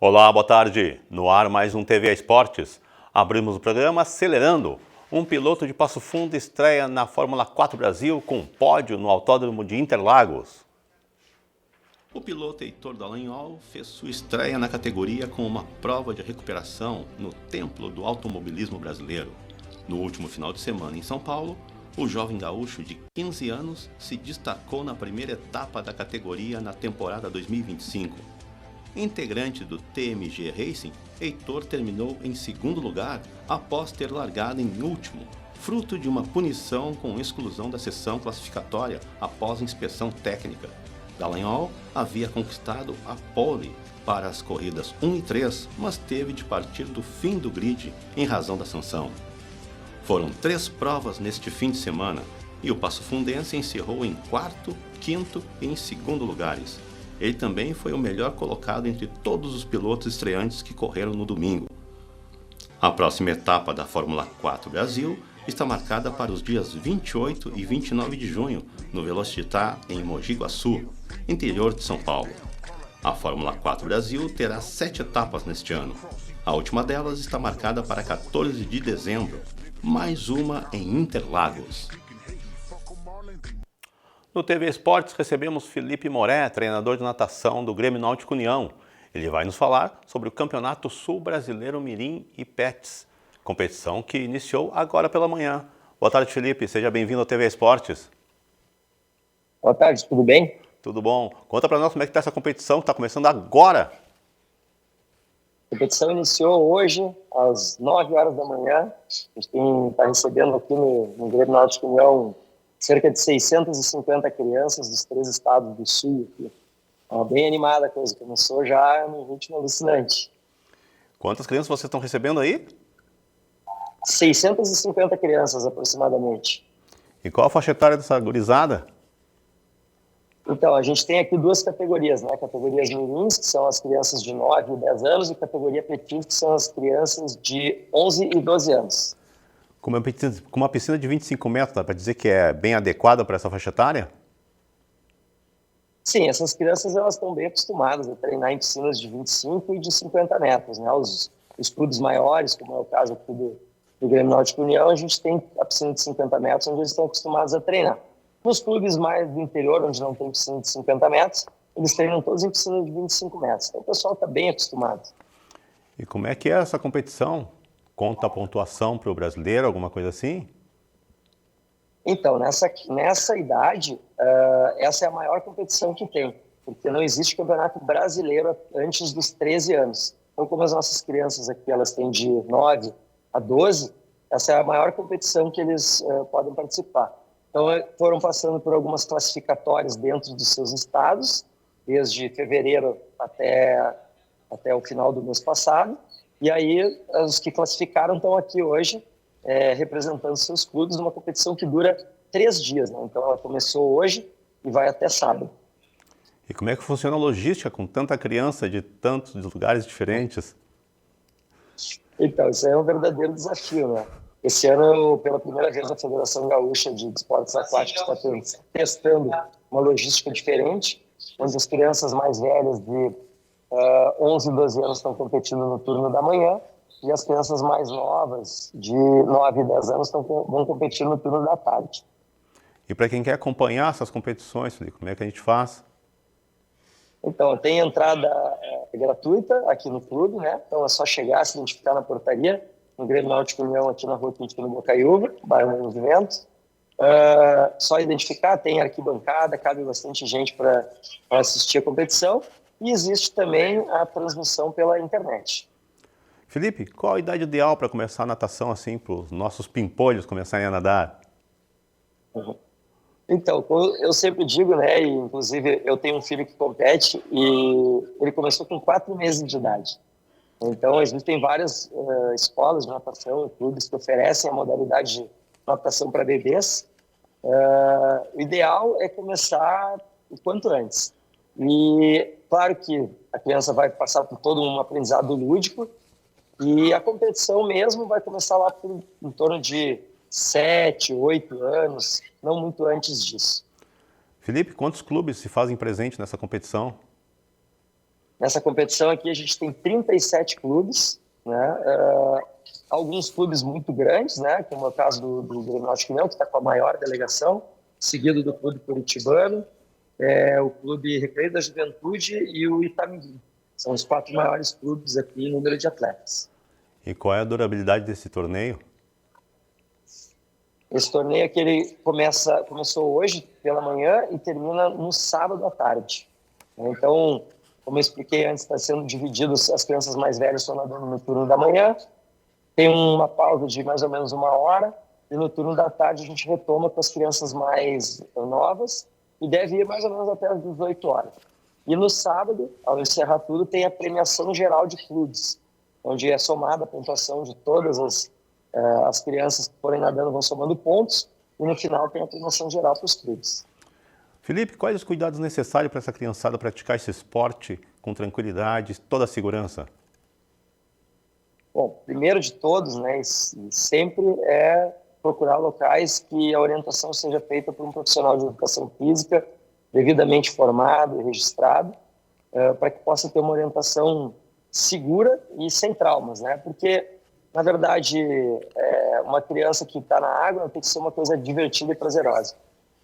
Olá, boa tarde. No ar mais um TV Esportes. Abrimos o programa acelerando. Um piloto de Passo Fundo estreia na Fórmula 4 Brasil com pódio no Autódromo de Interlagos. O piloto Heitor Dallagnol fez sua estreia na categoria com uma prova de recuperação no Templo do Automobilismo Brasileiro. No último final de semana em São Paulo, o jovem gaúcho de 15 anos se destacou na primeira etapa da categoria na temporada 2025. Integrante do TMG Racing, Heitor terminou em segundo lugar após ter largado em último, fruto de uma punição com exclusão da sessão classificatória após inspeção técnica. Dallagnol havia conquistado a pole para as corridas 1 e 3, mas teve de partir do fim do grid em razão da sanção. Foram 3 provas neste fim de semana e o passo-fundense encerrou em quarto, quinto e em segundo lugares. Ele também foi o melhor colocado entre todos os pilotos estreantes que correram no domingo. A próxima etapa da Fórmula 4 Brasil está marcada para os dias 28 e 29 de junho, no Velocitar, em Mogi Guaçu, interior de São Paulo. A Fórmula 4 Brasil terá 7 etapas neste ano. A última delas está marcada para 14 de dezembro, mais uma em Interlagos. No TV Esportes recebemos Felipe Moré, treinador de natação do Grêmio Náutico União. Ele vai nos falar sobre o Campeonato Sul Brasileiro Mirim e Pets, competição que iniciou agora pela manhã. Boa tarde, Felipe. Seja bem-vindo ao TV Esportes. Boa tarde, tudo bem? Tudo bom. Conta para nós como é que está essa competição que está começando agora. A competição iniciou hoje, às 9 horas da manhã. A gente está recebendo aqui no Grêmio Náutico União cerca de 650 crianças dos 3 estados do Sul. Aqui. Bem animada a coisa, começou já num ritmo alucinante. Quantas crianças vocês estão recebendo aí? 650 crianças, aproximadamente. E qual a faixa etária dessa gurizada? Então, a gente tem aqui 2 categorias, né? Categorias mirins, que são as crianças de 9 e 10 anos, e categoria petins, que são as crianças de 11 e 12 anos. Com uma piscina de 25 metros, dá para dizer que é bem adequada para essa faixa etária? Sim, essas crianças elas estão bem acostumadas a treinar em piscinas de 25 e de 50 metros. Né? Os clubes maiores, como é o caso aqui do Grêmio Náutico União, a gente tem a piscina de 50 metros, onde eles estão acostumados a treinar. Nos clubes mais do interior, onde não tem piscina de 50 metros, eles treinam todos em piscina de 25 metros. Então o pessoal está bem acostumado. E como é que é essa competição? Conta a pontuação para o brasileiro, alguma coisa assim? Então, nessa idade, essa é a maior competição que tem, porque não existe campeonato brasileiro antes dos 13 anos. Então, como as nossas crianças aqui, elas têm de 9 a 12, essa é a maior competição que eles podem participar. Então, foram passando por algumas classificatórias dentro dos seus estados, desde fevereiro até o final do mês passado. E aí, os que classificaram estão aqui hoje, representando seus clubes numa competição que dura 3 dias. Né? Então, ela começou hoje e vai até sábado. E como é que funciona a logística com tanta criança de tantos lugares diferentes? Então, isso é um verdadeiro desafio, né? Esse ano, pela primeira vez, a Federação Gaúcha de Esportes Aquáticos está testando uma logística diferente, onde as crianças mais velhas de 11 e 12 anos estão competindo no turno da manhã e as crianças mais novas, de 9 e 10 anos, vão competir no turno da tarde. E para quem quer acompanhar essas competições, Felipe, como é que a gente faz? Então, tem entrada gratuita aqui no clube, né? Então é só chegar, se identificar na portaria, no Grêmio Náutico União, aqui na Rua Quintino Bocaiúva, bairro Movimento. Só identificar, tem arquibancada, cabe bastante gente para assistir a competição. E existe também a transmissão pela internet. Felipe, qual a idade ideal para começar a natação assim, para os nossos pimpolhos começarem a nadar? Uhum. Então, eu sempre digo, né, e inclusive eu tenho um filho que compete e ele começou com 4 meses de idade. Então, existem várias escolas de natação, clubes que oferecem a modalidade de natação para bebês. O ideal é começar o quanto antes. E claro que a criança vai passar por todo um aprendizado lúdico e a competição mesmo vai começar lá em torno de 7, 8 anos, não muito antes disso. Felipe, quantos clubes se fazem presente nessa competição? Nessa competição aqui a gente tem 37 clubes, né? Alguns clubes muito grandes, né? Como é o caso do Grêmio Náutico União, que está com a maior delegação, seguido do Clube Curitibano, o Clube Recreio da Juventude e o Itamirim. São os 4 maiores clubes aqui em número de atletas. E qual é a durabilidade desse torneio? Esse torneio aqui ele começou hoje pela manhã e termina no sábado à tarde. Então, como eu expliquei antes, está sendo dividido, as crianças mais velhas estão nadando no turno da manhã, tem uma pausa de mais ou menos 1 hora, e no turno da tarde a gente retoma com as crianças mais novas, e deve ir mais ou menos até as 18 horas. E no sábado, ao encerrar tudo, tem a premiação geral de clubes, onde é somada a pontuação de todas as crianças que forem nadando, vão somando pontos, e no final tem a premiação geral para os clubes. Felipe, quais os cuidados necessários para essa criançada praticar esse esporte com tranquilidade e toda a segurança? Bom, primeiro de todos, né, sempre é procurar locais que a orientação seja feita por um profissional de educação física, devidamente formado e registrado, para que possa ter uma orientação segura e sem traumas, né? Porque, na verdade, uma criança que está na água tem que ser uma coisa divertida e prazerosa.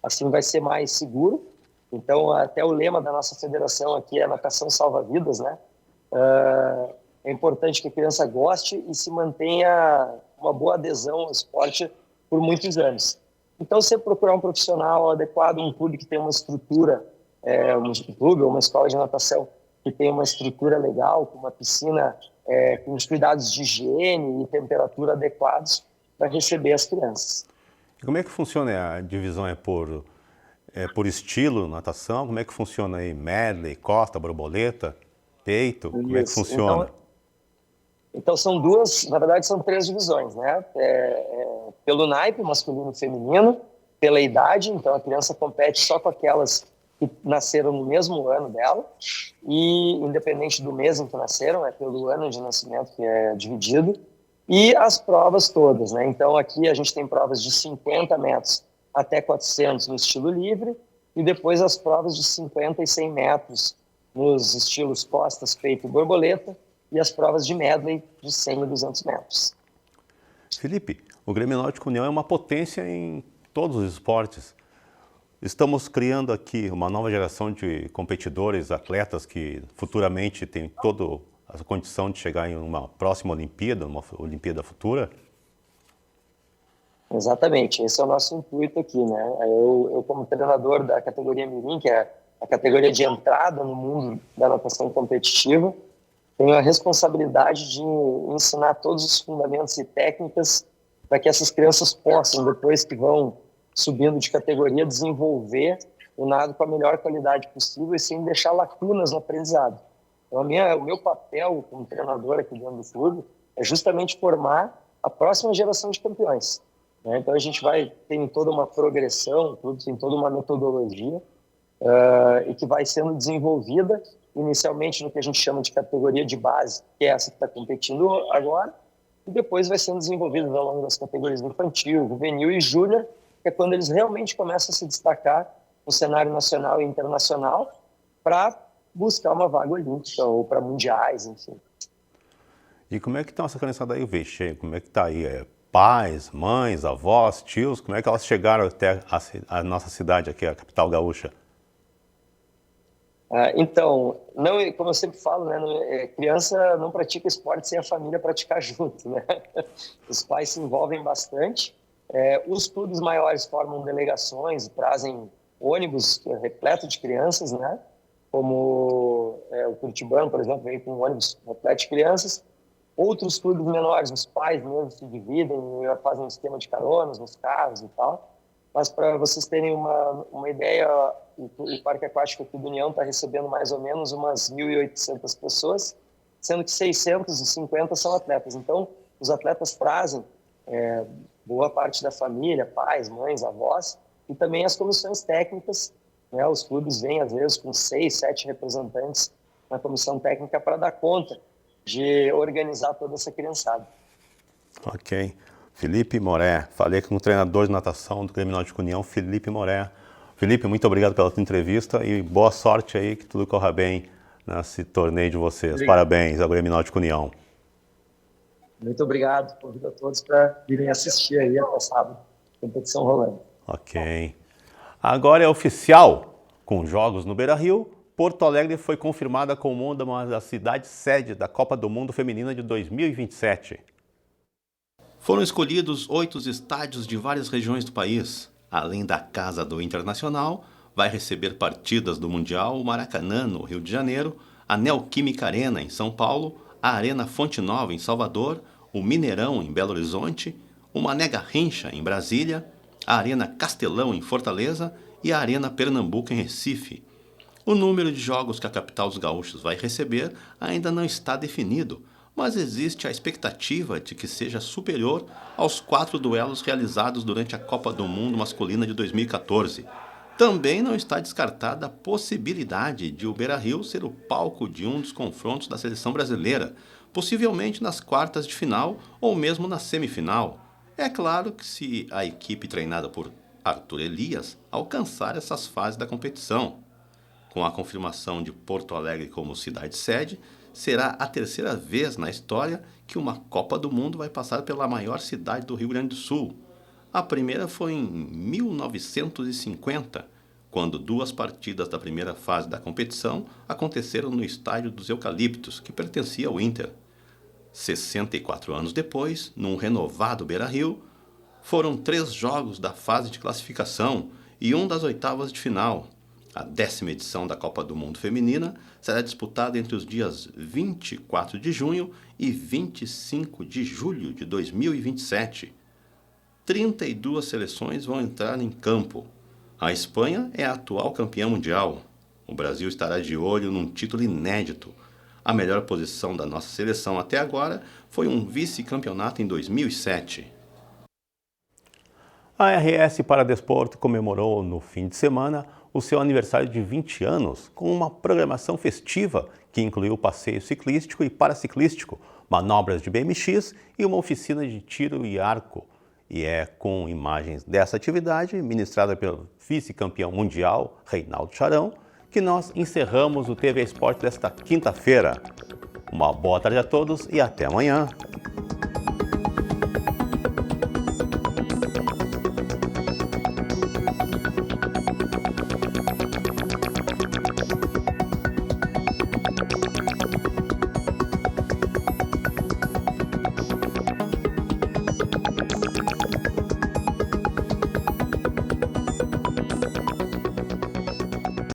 Assim vai ser mais seguro. Então, até o lema da nossa federação aqui é natação salva-vidas, né? É importante que a criança goste e se mantenha uma boa adesão ao esporte por muitos anos. Então, você procurar um profissional adequado, um clube que tem uma estrutura, um clube ou uma escola de natação que tem uma estrutura legal, com uma piscina com os cuidados de higiene e temperatura adequados para receber as crianças. E como é que funciona a divisão? É por estilo, natação? Como é que funciona aí? Medley, costa, borboleta, peito? Como é que funciona? Então são na verdade são 3 divisões, né? Pelo naipe, masculino e feminino, pela idade, então a criança compete só com aquelas que nasceram no mesmo ano dela, e independente do mês em que nasceram, é pelo ano de nascimento que é dividido, e as provas todas, né? Então aqui a gente tem provas de 50 metros até 400 no estilo livre, e depois as provas de 50 e 100 metros nos estilos costas, peito e borboleta, e as provas de medley de 100 e 200 metros. Felipe, o Grêmio Náutico União é uma potência em todos os esportes. Estamos criando aqui uma nova geração de competidores, atletas que futuramente têm toda a condição de chegar em uma próxima Olimpíada, uma Olimpíada futura. Exatamente, esse é o nosso intuito aqui, né? Eu como treinador da categoria Mirim, que é a categoria de entrada no mundo da natação competitiva, tenho a responsabilidade de ensinar todos os fundamentos e técnicas para que essas crianças possam, depois que vão subindo de categoria, desenvolver o nado com a melhor qualidade possível e sem deixar lacunas no aprendizado. Então, o meu papel como treinador aqui dentro do clube é justamente formar a próxima geração de campeões. Né? Então, a gente tem toda uma progressão, o clube tem toda uma metodologia e que vai sendo desenvolvida inicialmente no que a gente chama de categoria de base, que é essa que está competindo agora, e depois vai sendo desenvolvida ao longo das categorias infantil, juvenil e júnior, que é quando eles realmente começam a se destacar no cenário nacional e internacional para buscar uma vaga olímpica ou para mundiais, enfim. E como é que estão essa criançada aí, Veixe? Como é que está aí? Pais, mães, avós, tios, como é que elas chegaram até a nossa cidade aqui, a capital gaúcha? Então, como eu sempre falo, né, criança não pratica esporte sem a família praticar junto, né? Os pais se envolvem bastante. Os clubes maiores formam delegações e trazem ônibus repleto de crianças, né? Como o Curitibano, por exemplo, veio com um ônibus repleto de crianças. Outros clubes menores, os pais mesmo se dividem e fazem um esquema de caronas nos carros e tal. Mas para vocês terem uma ideia, o Parque Aquático aqui do União está recebendo mais ou menos umas 1.800 pessoas, sendo que 650 são atletas. Então, os atletas trazem boa parte da família, pais, mães, avós, e também as comissões técnicas, né? Os clubes vêm, às vezes, com 6, 7 representantes na comissão técnica para dar conta de organizar toda essa criançada. Ok. Felipe Moré, falei com o treinador de natação do Grêmio Náutico União, Felipe Moré. Felipe, muito obrigado pela tua entrevista e boa sorte aí, que tudo corra bem nesse torneio de vocês. Obrigado. Parabéns ao Grêmio Náutico União. Muito obrigado. Convido a todos para virem assistir aí até sábado. Competição rolando. Ok. Agora é oficial. Com jogos no Beira-Rio, Porto Alegre foi confirmada como uma das cidades sede da Copa do Mundo Feminina de 2027. Foram escolhidos 8 estádios de várias regiões do país. Além da Casa do Internacional, vai receber partidas do Mundial o Maracanã, no Rio de Janeiro, a Neoquímica Arena, em São Paulo, a Arena Fonte Nova, em Salvador, o Mineirão, em Belo Horizonte, o Mané Garrincha, em Brasília, a Arena Castelão, em Fortaleza e a Arena Pernambuco, em Recife. O número de jogos que a capital dos gaúchos vai receber ainda não está definido, mas existe a expectativa de que seja superior aos 4 duelos realizados durante a Copa do Mundo Masculina de 2014. Também não está descartada a possibilidade de o Beira-Rio ser o palco de um dos confrontos da seleção brasileira, possivelmente nas quartas de final ou mesmo na semifinal. É claro que se a equipe treinada por Arthur Elias alcançar essas fases da competição. Com a confirmação de Porto Alegre como cidade-sede, será a terceira vez na história que uma Copa do Mundo vai passar pela maior cidade do Rio Grande do Sul. A primeira foi em 1950, quando 2 partidas da primeira fase da competição aconteceram no Estádio dos Eucaliptos, que pertencia ao Inter. 64 anos depois, num renovado Beira-Rio, foram 3 jogos da fase de classificação e um das oitavas de final. A 10ª edição da Copa do Mundo Feminina será disputada entre os dias 24 de junho e 25 de julho de 2027. 32 seleções vão entrar em campo. A Espanha é a atual campeã mundial. O Brasil estará de olho num título inédito. A melhor posição da nossa seleção até agora foi um vice-campeonato em 2007. A RS Paradesporto comemorou no fim de semana o seu aniversário de 20 anos com uma programação festiva que incluiu passeio ciclístico e paraciclístico, manobras de BMX e uma oficina de tiro e arco. E é com imagens dessa atividade, ministrada pelo vice-campeão mundial, Reinaldo Charão, que nós encerramos o TV Esporte desta quinta-feira. Uma boa tarde a todos e até amanhã.